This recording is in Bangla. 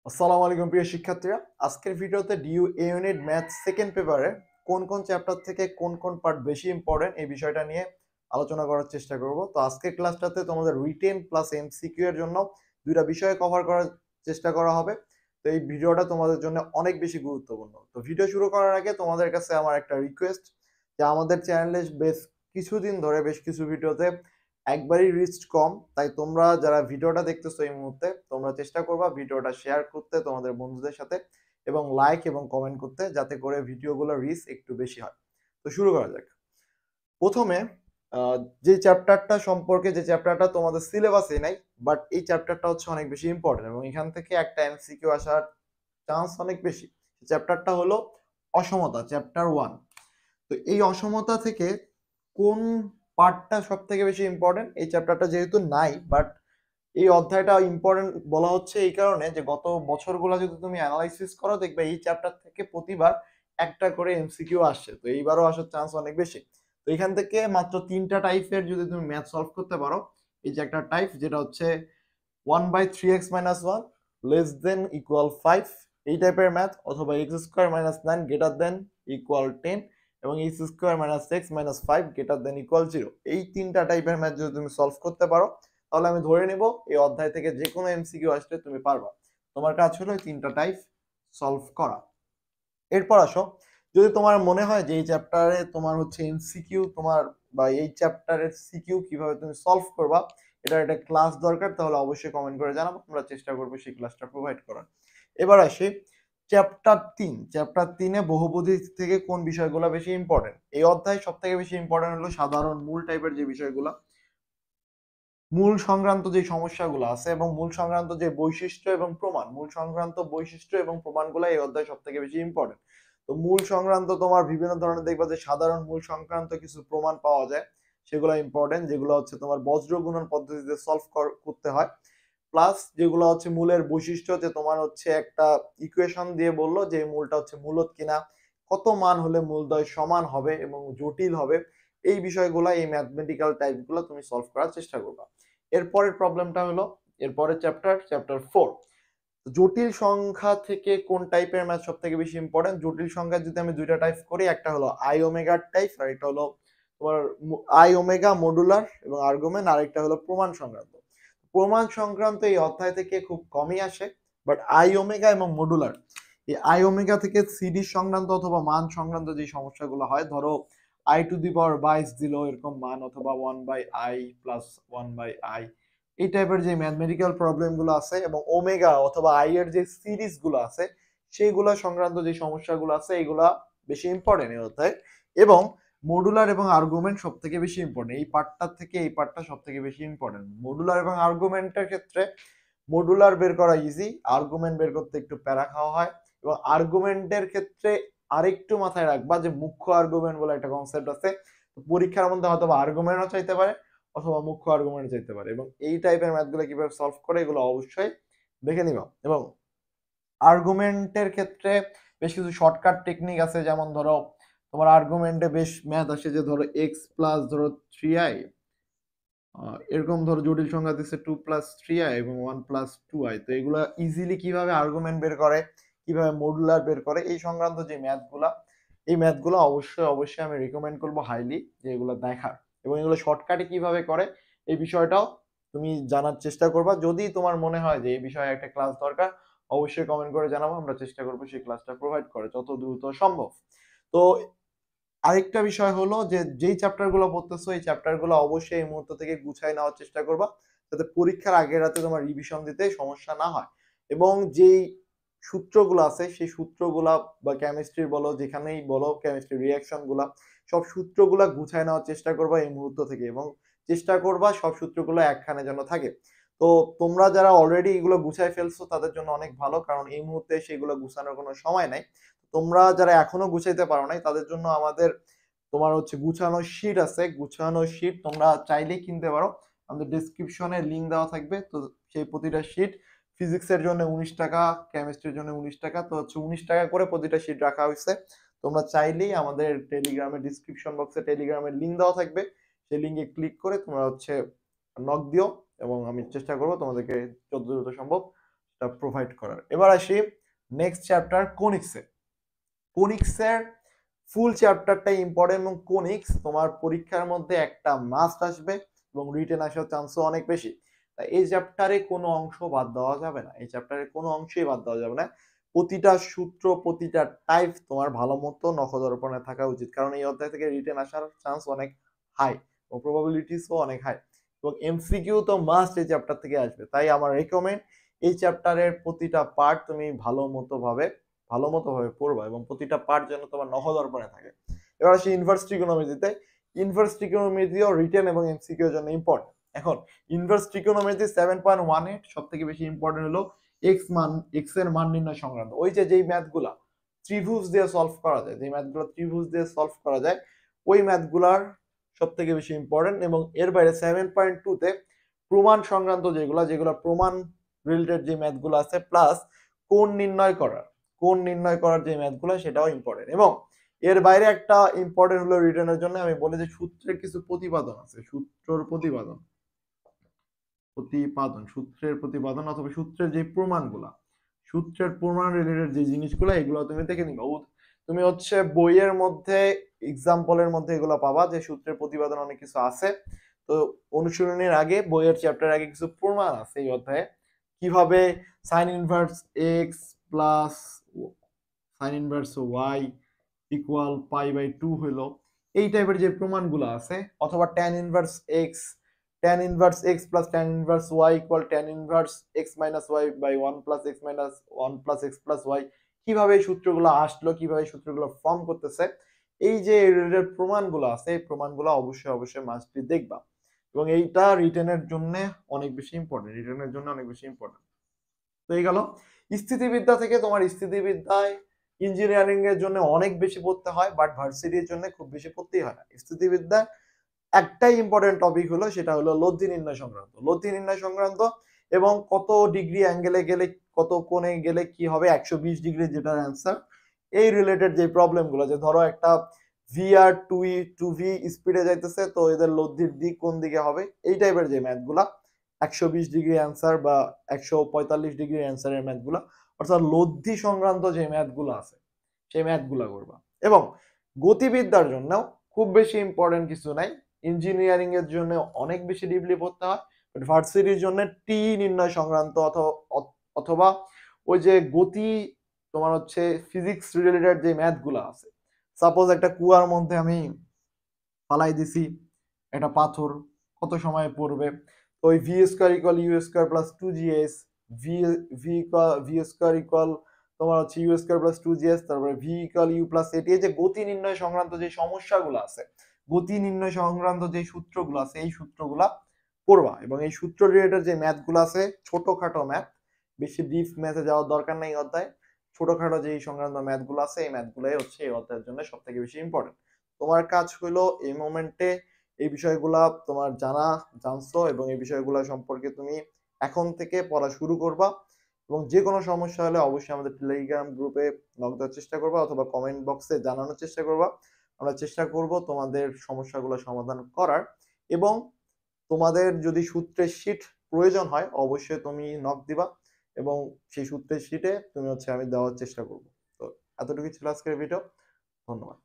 আসসালামু আলাইকুম প্রিয় শিক্ষার্থীরা। আজকের ভিডিওতে ডিইউ এ ইউনিট ম্যাথ সেকেন্ড পেপারে কোন কোন চ্যাপ্টার থেকে কোন কোন পার্ট বেশি ইম্পর্টেন্ট এই বিষয়টা নিয়ে আলোচনা করার চেষ্টা করব। তো আজকের ক্লাসটাতে তোমাদের রিটেন প্লাস এমসিকিউ এর জন্য দুইটা বিষয় কভার করার চেষ্টা করা হবে। তো এই ভিডিওটা তোমাদের জন্য অনেক বেশি গুরুত্বপূর্ণ। তো ভিডিও শুরু করার আগে তোমাদের কাছে আমার একটা রিকোয়েস্ট যে আমাদের চ্যানেলে বেশ কিছুদিন ধরে বেশ কিছু ভিডিওতে একবারই রিচ কম, তাই তোমরা যারা ভিডিওটা দেখতেছো এই মুহূর্তে তোমরা চেষ্টা করবা ভিডিওটা শেয়ার করতে তোমাদের বন্ধুদের সাথে এবং লাইক এবং কমেন্ট করতে, যাতে করে ভিডিওগুলোর রিচ একটু বেশি হয়। তো শুরু করা যাক। প্রথমে যে চ্যাপ্টারটা সম্পর্কে, যে চ্যাপ্টারটা তোমাদের সিলেবাসে নাই বাট এই চ্যাপ্টারটা হচ্ছে অনেক বেশি ইম্পর্টেন্ট এবং এখান থেকে একটা এমসিকিউ আসার চান্স অনেক বেশি। চ্যাপ্টারটা হলো অসমতা, চ্যাপ্টার 1। তো এই অসমতা থেকে কোন পার্টটা সব থেকে বেশি ইম্পর্টেন্ট? এই চ্যাপ্টারটা যেহেতু নাই বাট এই অধ্যায়টা ইম্পর্টেন্ট বলা হচ্ছে এই কারণে যে গত বছরগুলো যদি তুমি অ্যানালাইসিস করো দেখবে এই চ্যাপ্টার থেকে প্রতিবার একটা করে এমসিকিউ আসছে। তো এইবারও আসার চান্স অনেক বেশি। তো এখান থেকে মাত্র 3টা টাইপের যদি তুমি ম্যাথ সলভ করতে পারো, এই যে একটা টাইপ যেটা হচ্ছে 1/3x - 1 লেস দেন ইকুয়াল 5, এই টাইপের ম্যাথ, অথবা x² - 9 গ্রেটার দেন ইকুয়াল 10 এবং x² - 6 - 5 গ্রেটার দেন ইকুয়াল 0, এই 3টা টাইপের ম্যাথ যদি তুমি সলভ করতে পারো তাহলে আমি ধরে নিব এই অধ্যায় থেকে যে কোনো এমসিকিউ আসলে তুমি পারবা। তোমার কাজ হলো এই 3টা টাইপ সলভ করা। এরপর আসো, যদি তোমার মনে হয় যে এই চ্যাপ্টারে তোমার হচ্ছে এমসিকিউ তোমার বা এই চ্যাপ্টারের সিকিউ কিভাবে তুমি সলভ করবা এটা একটা ক্লাস দরকার, তাহলে অবশ্যই কমেন্ট করে জানাবো, আমরা চেষ্টা করবো সেই ক্লাসটা প্রোভাইড করার। এবার আসি চ্যাপ্টার 3। চ্যাপ্টার 3-এ বহুপদী থেকে কোন বিষয়গুলো বেশি ইম্পর্টেন্ট? এই অধ্যায় সব থেকে বেশি ইম্পর্টেন্ট হলো সাধারণ মূল টাইপের যে বিষয়গুলো, মূল সংক্রান্ত যে সমস্যাগুলো আছে এবং মূল সংক্রান্ত যে বৈশিষ্ট্য এবং প্রমাণ, মূল সংক্রান্ত বৈশিষ্ট্য এবং প্রমাণগুলো এই অধ্যায় সব থেকে বেশি ইম্পর্টেন্ট। তো মূল সংক্রান্ত তোমার বিভিন্ন ধরনের দেখবা যে সাধারণ মূল সংক্রান্ত কিছু প্রমাণ পাওয়া যায়, সেগুলো ইম্পর্টেন্ট, যেগুলো হচ্ছে তোমার বজ্র গুণন পদ্ধতিতে সলভ করতে হয়। প্লাস যেগুলো হচ্ছে মূলের বৈশিষ্ট্য, যে তোমার হচ্ছে একটা ইকুয়েশন দিয়ে বললো যে এই মূলটা হচ্ছে মূলত কিনা, কত মান হলে মূলদ্বয় সমান হবে এবং জটিল হবে, এই বিষয়গুলো এই ম্যাথমেটিক্যাল টাইপগুলো তুমি সলভ করার চেষ্টা করবা। এরপরের প্রবলেমটা হলো, এরপরের চ্যাপ্টার 4, জটিল সংখ্যা থেকে কোন টাইপের ম্যাথ সব থেকে বেশি ইম্পর্টেন্ট? জটিল সংখ্যা যদি আমি দুইটা টাইপ করি, একটা হলো আই ওমেগা টাইপ আর একটা হলো তোমার আই ওমেগা মডুলার এবং আর্গুমেন্ট, আর একটা হলো প্রমাণ সংক্রান্ত। প্রমাণ সংক্রান্ত এই অধ্যায় থেকে খুব কমই আসে, বাট আই ওমেগা এবং মডুলার, এই আই ওমেগা থেকে সিরিজ সংক্রান্ত অথবা মান সংক্রান্ত যে সমস্যাগুলো হয়, ধরো i⁻22 দিল এরকম মান, অথবা 1/i প্লাস 1/i, এই টাইপের যে ম্যাথমেটিক্যাল প্রবলেম গুলো আছে এবং ওমেগা অথবা আই এর যে সিরিজ গুলো আছে সেইগুলা সংক্রান্ত যে সমস্যাগুলো আছে এগুলা বেশি ইম্পর্টেন্ট এই অধ্যায়। এবং মডুলার এবং আর্গুমেন্ট সব থেকে বেশি ইম্পর্টেন্ট, এই পার্টটা থেকে এই পার্টটা সব থেকে বেশি ইম্পর্টেন্ট। মডুলার এবং আর্গুমেন্টের ক্ষেত্রে মডুলার বের করা ইজি, আর্গুমেন্ট বের করতে একটু প্যারা খাওয়া হয়। এবং আর্গুমেন্টের ক্ষেত্রে আরেকটু মাথায় রাখবা যে মুখ্য আর্গুমেন্ট বলে একটা কনসেপ্ট আছে, পরীক্ষার মধ্যে হয়তো আর্গুমেন্টও চাইতে পারে অথবা মুখ্য আর্গুমেন্ট চাইতে পারে, এবং এই টাইপের ম্যাথগুলো কিভাবে সলভ করে এগুলো অবশ্যই দেখে নিবা। এবং আর্গুমেন্টের ক্ষেত্রে বেশ কিছু শর্টকাট টেকনিক আছে, যেমন ধরো তোমার আর্গুমেন্টে বেশ ম্যাথ আসে যে ধরো এক্স প্লাস ধরো 3i, এরকম ধরো জটিল সংখ্যা দিচ্ছে 2+3i এবং 1+2i। তো এগুলা ইজিলি কিভাবে আর্গুমেন্ট বের করে, কিভাবে মডুলার বের করে, এই সংক্রান্ত যে ম্যাথগুলা, এই ম্যাথগুলো অবশ্যই অবশ্যই আমি রিকমেন্ড করবো হাইলি যে এগুলো দেখার, এবং এগুলো শর্টকাটে কিভাবে করে এই বিষয়টাও তুমি জানার চেষ্টা করবা। যদি তোমার মনে হয় যে এই বিষয়ে একটা ক্লাস দরকার, অবশ্যই কমেন্ট করে জানাবো, আমরা চেষ্টা করবো সেই ক্লাসটা প্রোভাইড করে যত দ্রুত সম্ভব। তো আরেকটা বিষয় হলো যে যেই চ্যাপ্টারগুলো পড়তেছো এই চ্যাপ্টারগুলো অবশ্যই এই মুহূর্ত থেকে গুছায় নেওয়ার চেষ্টা করবা, যাতে পরীক্ষার আগের রাতে তোমার রিভিশন দিতে সমস্যা না হয়। এবং যেই সূত্রগুলো আছে সেই সূত্রগুলা বা কেমিস্ট্রির বলো, যেখানেই বলো কেমিস্ট্রি রিঅ্যাকশন গুলা, সব সূত্রগুলা গুছায় নেওয়ার চেষ্টা করবা এই মুহূর্ত থেকে, এবং চেষ্টা করবা সব সূত্রগুলো একখানে যেন থাকে। তো তোমরা যারা অলরেডি এগুলো গুছায় ফেলছো তাদের জন্য অনেক ভালো, কারণ এই মুহূর্তে সেগুলো গুছানোর কোনো সময় নাই। তোমরা যারা এখনো গুছাইতে পারো নাই তাদের জন্য আমাদের তোমার হচ্ছে গুছানো শীট আছে, গুছানো শীট তোমরা চাইলেই কিনতে পারো, আমাদের ডেসক্রিপশনে লিংক দেওয়া থাকবে। তো সেই প্রতিটা শীট ফিজিক্সের জন্য 19 টাকা, কেমিস্ট্রির জন্য 19 টাকা, তো হচ্ছে 19 টাকা করে প্রতিটা শীট রাখা হয়েছে। তোমরা চাইলেই আমাদের টেলিগ্রামের ডিসক্রিপশন বক্সে টেলিগ্রামের লিংক দেওয়া থাকবে, সেই লিংকে ক্লিক করে তোমরা হচ্ছে নক দিও, এবং আমি চেষ্টা করবো তোমাদেরকে যত দ্রুত সম্ভব প্রোভাইড করার। এবার আসি নেক্সট চ্যাপ্টার কোনিক্সের। কোনিক্সের ফুল চ্যাপ্টারটাই ইম্পর্টেন্ট এবং কোনিক্স তোমার পরীক্ষার মধ্যে একটা মাস্ট আসবে এবং রিটেন আসার চান্সও অনেক বেশি। তাই এই চ্যাপ্টারে কোনো অংশ বাদ দেওয়া যাবে না, এই চ্যাপ্টারে কোনো অংশই বাদ দেওয়া যাবে না। প্রতিটা সূত্র প্রতিটা টাইপ তোমার ভালো মতো নখদর্পণে থাকা উচিত, কারণ এই অধ্যায় থেকে রিটেন আসার চান্স অনেক হাই ও প্রবাবিলিটিসও অনেক হাই এবং এমসিকিউ তো মাস্ট এই চ্যাপ্টার থেকে আসবে। তাই আমার রেকমেন্ড এই চ্যাপ্টারের প্রতিটা পার্ট তুমি ভালো মতো ভাবে পড়বা এবং প্রতিটা পার্ট যেন তোমার নখদর্পণে থাকে। এবার আসি ইনভার্স ট্রিগোনোমেট্রিতে। ইনভার্স ট্রিগোনোমেট্রিও রিটেন এবং এমসিকিউ এর জন্য ইম্পর্টেন্ট। এখন ইনভার্স ট্রিগোনোমেট্রি 7.18 সবথেকে বেশি ইম্পর্টেন্ট হলো এক্স এর মান নির্ণয় সংক্রান্ত। ওই যেই ম্যাথগুলা ত্রিভুজ দিয়ে সলভ করা যায়, ওই ম্যাথগুলার সবথেকে বেশি ইম্পর্টেন্ট। এবং এর বাইরে 7.2 তে প্রমাণ সংক্রান্ত যেগুলা প্রমাণ রিলেটেড যে ম্যাথগুলো আছে, প্লাস কোণ নির্ণয় করার যে ম্যাথগুলো সেটাও ইম্পর্টেন্ট। এবং এর বাইরে একটা ইম্পর্টেন্ট হলো রিটেনের জন্য, আমি বলি যে সূত্রের কিছু প্রতিপাদন আছে, সূত্রের প্রতিপাদন অথবা সূত্রের যে প্রমাণগুলা, সূত্রের প্রমাণ রিলেটেড যে জিনিসগুলো এগুলো তুমি দেখে নিবা। তুমি হচ্ছে বইয়ের মধ্যে এক্সাম্পলের মধ্যে এগুলো পাবা যে সূত্রের প্রতিপাদন অনেক কিছু আছে। তো অনুশীলনের আগে বইয়ের চ্যাপ্টার আগে কিছু প্রমাণ আছে এই অধ্যায়ে, কিভাবে sine inverse x plus sine inverse y equal pi by 2 হইলো, এই টাইপের যে প্রমাণগুলো আছে, অথবা tan inverse x plus tan inverse y equal tan inverse x minus y by 1 plus x minus 1 plus x plus y, কিভাবে এই সূত্রগুলো আসলো, কিভাবে এই সূত্রগুলো ফর্ম করতেছে, এই যে রিলেটেড প্রমাণগুলো আছে এই প্রমাণগুলো অবশ্যই মাস্ট বি দেখবা। এবং এইটা রিটেনের জন্য অনেক বেশি ইম্পর্টেন্ট। তো এই গেল স্থিতিবিদ্যা থেকে। তোমার স্থিতিবিদ্যায় ইঞ্জিনিয়ারিং এর জন্য অনেক বেশি পড়তে হয়, বাট ভার্সিটির জন্য খুব বেশি পড়তেই হয় না। স্থিতিবিদ্যায় একটাই ইম্পর্টেন্ট টপিক হলো, সেটা হলো লব্ধি নির্ণয় সংক্রান্ত এবং কত ডিগ্রি অ্যাঙ্গেলে গেলে, কত কোণে গেলে কি হবে, 120 ডিগ্রি যেটার অ্যান্সার, এই রিলেটেড যে প্রবলেমগুলো, যে ধরো একটা ভি আর টু ভি স্পিডে যাইতেছে, তো এদের লব্ধির দিক কোন দিকে হবে, এই টাইপের যে ম্যাথগুলা 120 ডিগ্রি অ্যান্সার বা 145 ডিগ্রি অ্যান্সারের ম্যাথগুলা, অর্থাৎ লব্ধি সংক্রান্ত যে ম্যাথগুলো আছে সেই ম্যাথগুলা করবা। এবং গতিবিদ্যার জন্য খুব বেশি ইম্পর্টেন্ট কিছু নাই, ইঞ্জিনিয়ারিং এর জন্য অনেক বেশি ডিপলি পড়তে হয়, বাট ভার্সিটির জন্য টি নির্ণয় সংক্রান্ত অথবা ওই যে গতি, তোমার হচ্ছে ফিজিক্স রিলেটেড যে ম্যাথগুলো আছে, সাপোজ একটা কুয়ার মধ্যে আমি ফালাই দিছি একটা পাথর, কত সময় পড়বে, তো ওই v square equal u square plus 2gс, v square equal তোমার হচ্ছে ইউ স্কোয়ার প্লাস 2gs, তারপরে ভি ইকুয়াল ইউ প্লাস এটি, যে গতি নির্ণয় সংক্রান্ত যে সমস্যাগুলো আছে, গতি নির্ণয় সংক্রান্ত যে সূত্রগুলো আছে, এই সূত্রগুলা পড়বা। এবং এই সূত্র রিলেটেড যে ম্যাথগুলো আছে, ছোটখাটো ম্যাথ, বেশি ডিপ ম্যাথে যাওয়ার দরকার নেই অধ্যায়, ছোটখাটো যে সংক্রান্ত ম্যাথগুলো আছে এই ম্যাথগুলাই হচ্ছে এই অধ্যায়ের জন্য সব থেকে বেশি ইম্পর্টেন্ট। তোমার কাজ হলো এই মোমেন্টে এই বিষয়গুলা তোমার জানছো এবং এই বিষয়গুলো সম্পর্কে তুমি এখন থেকে পড়া শুরু করবা। এবং যে কোনো সমস্যা হলে অবশ্যই আমাদের টেলিগ্রাম গ্রুপে নক দেওয়ার চেষ্টা করবা অথবা কমেন্ট বক্সে জানানোর চেষ্টা করবা। আমরা চেষ্টা করব তোমাদের সমস্যাগুলো সমাধান করার। এবং তোমাদের যদি সূত্রের শীট প্রয়োজন হয় অবশ্যই তুমি নক দিবা এবং সেই সূত্রের শীটে তুমি হচ্ছে আমি দেওয়ার চেষ্টা করব। তো এতটুকু ছিল আজকের ভিডিও, ধন্যবাদ।